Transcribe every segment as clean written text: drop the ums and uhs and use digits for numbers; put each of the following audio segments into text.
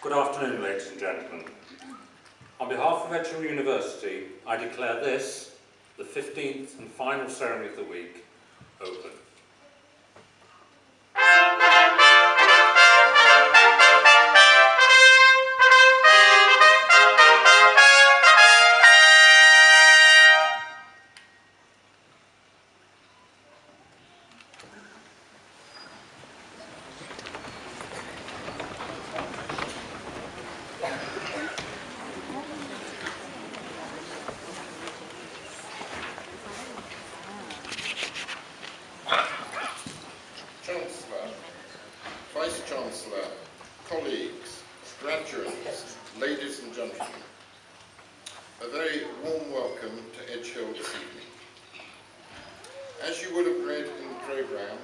Good afternoon, ladies and gentlemen. On behalf of Edgehill University, I declare this, the 15th and final ceremony of the week, open. Chancellor, Vice-Chancellor, colleagues, graduates, ladies and gentlemen, a very warm welcome to Edgehill this evening. As you would have read in the programme,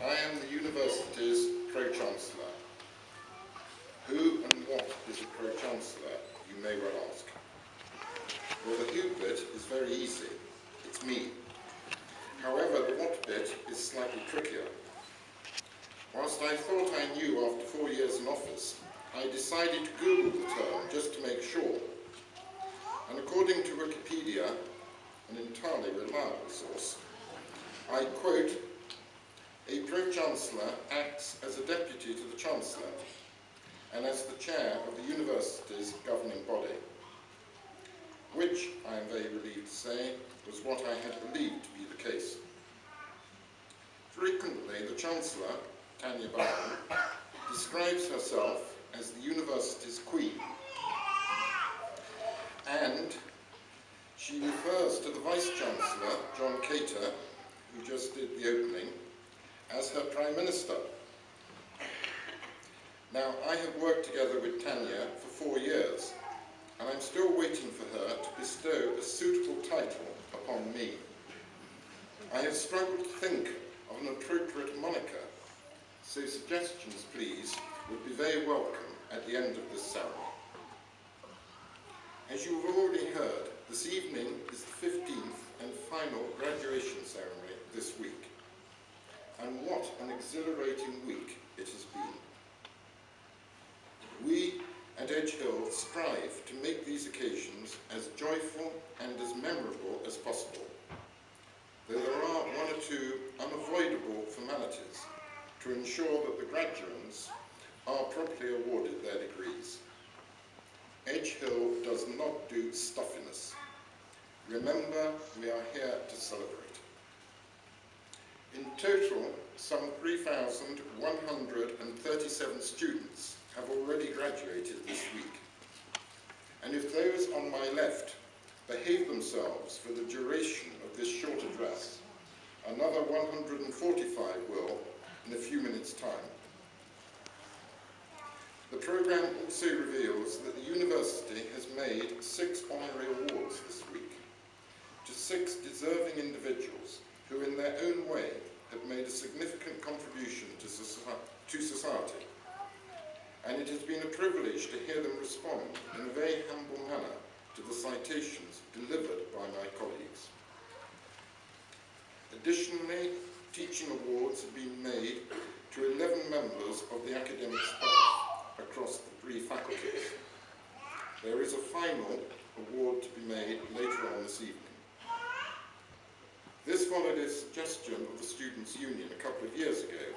I am the university's Pro-Chancellor. Who and what is a Pro-Chancellor, you may well ask. Well, the who bit is very easy. It's me. However, the what bit is slightly trickier. Whilst I thought I knew after 4 years in office, I decided to Google the term just to make sure. And according to Wikipedia, an entirely reliable source, I quote, "A Pro-Chancellor acts as a deputy to the Chancellor and as the chair of the university's governing body," which, I am very relieved to say, was what I had believed to be the case. Frequently, the Chancellor, Tanya Barron, describes herself as the university's queen, and she refers to the Vice-Chancellor, John Cater, who just did the opening, as her Prime Minister. Now, I have worked together with Tanya for 4 years, and I'm still waiting for her to bestow a suitable title upon me. I have struggled to think of an appropriate moniker, so suggestions, please, would be very welcome at the end of this ceremony. As you have already heard, this evening is the 15th and final graduation ceremony this week. And what an exhilarating week it has been. We at Edgehill strive to make these occasions as joyful and as memorable as possible, though there are 1 or 2 unavoidable formalities to ensure that the graduates are properly awarded their degrees. Edgehill does not do stuffiness. Remember, we are here to celebrate. In total, some 3,137 students have already graduated this week. And if those on my left behave themselves for the duration of this short address, another 145 will in a few minutes' time. The programme also reveals that the university has made 6 honorary awards this week to 6 deserving individuals who in their own way have made a significant contribution to society. And it has been a privilege to hear them respond in a very humble manner to the citations delivered by my colleagues. Additionally, teaching awards have been made to 11 members of the academic staff across the 3 faculties. There is a final award to be made later on this evening. This followed a suggestion of the Students' Union a couple of years ago.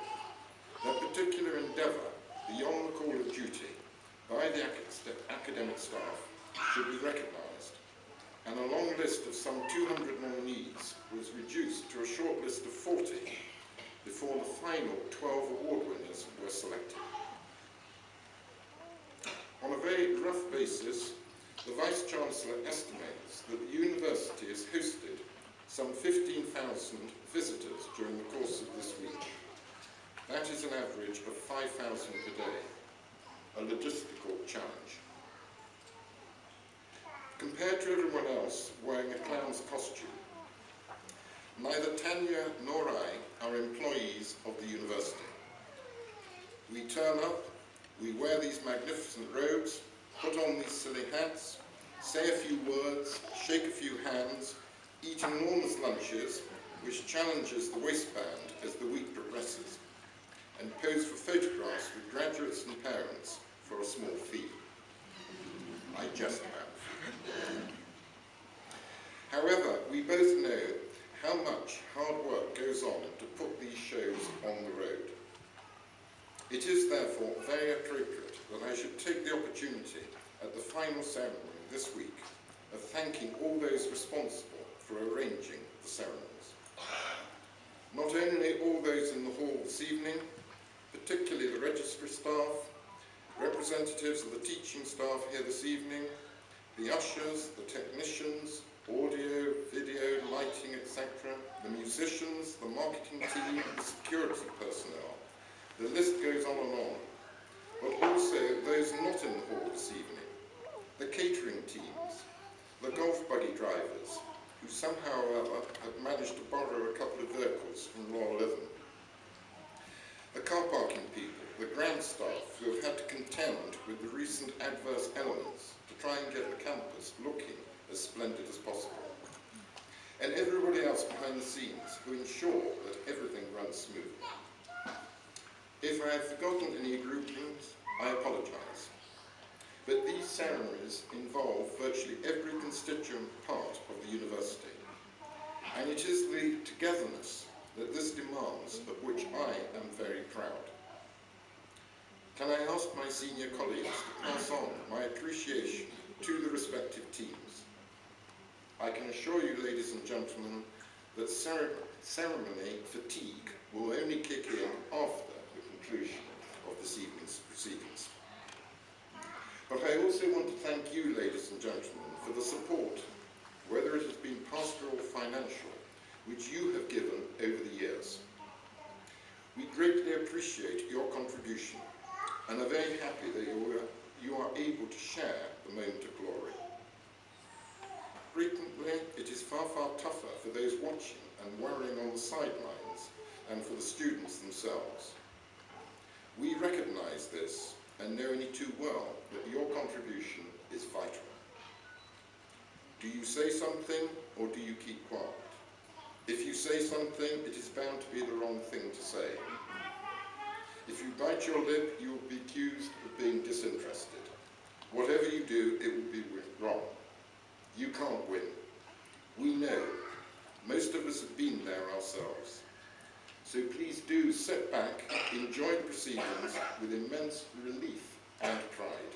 Their particular endeavour, beyond the call of duty, by the academic staff should be recognised, and a long list of some 200 nominees was reduced to a short list of 40 before the final 12 award winners were selected. On a very rough basis, the Vice-Chancellor estimates that the university has hosted some 15,000 visitors during the course of this week. That is an average of 5,000 per day, a logistical challenge. Compared to everyone else wearing a clown's costume, neither Tanya nor I are employees of the university. We turn up, we wear these magnificent robes, put on these silly hats, say a few words, shake a few hands, eat enormous lunches, which challenges the waistband as the week progresses, and pose for photographs with graduates and parents for a small therefore very appropriate that I should take the opportunity at the final ceremony this week of thanking all those responsible for arranging the ceremonies. Not only all those in the hall this evening, particularly the registry staff, representatives of the teaching staff here this evening, the ushers, the technicians, audio, video, lighting, etc., the musicians, the marketing team, the security personnel. The list goes on and on. But also those not in the hall this evening, the catering teams, the golf buggy drivers, who somehow or other have managed to borrow a couple of vehicles from Royal Lytham, the car parking people, the ground staff who have had to contend with the recent adverse elements to try and get the campus looking as splendid as possible, and everybody else behind the scenes who ensure that everything runs smoothly. If I have forgotten any groupings, I apologise. But these ceremonies involve virtually every constituent part of the university, and it is the togetherness that this demands of which I am very proud. Can I ask my senior colleagues to pass on my appreciation to the respective teams? I can assure you, ladies and gentlemen, that ceremony fatigue will only kick in after the conclusion of this evening's proceedings. But I also want to thank you, ladies and gentlemen, for the support, whether it has been pastoral or financial, which you have given over the years. We greatly appreciate your contribution and are very happy that you are able to share the moment of glory. Frequently, it is far, far tougher for those watching and worrying on the sidelines and for the students themselves. We recognise this and know only too well that your contribution is vital. Do you say something or do you keep quiet? If you say something, it is bound to be the wrong thing to say. If you bite your lip, you will be accused of being disinterested. Whatever you do, it will be wrong. You can't win. We know. Most of us have been there ourselves. So please do sit back, enjoy the proceedings with immense relief and pride.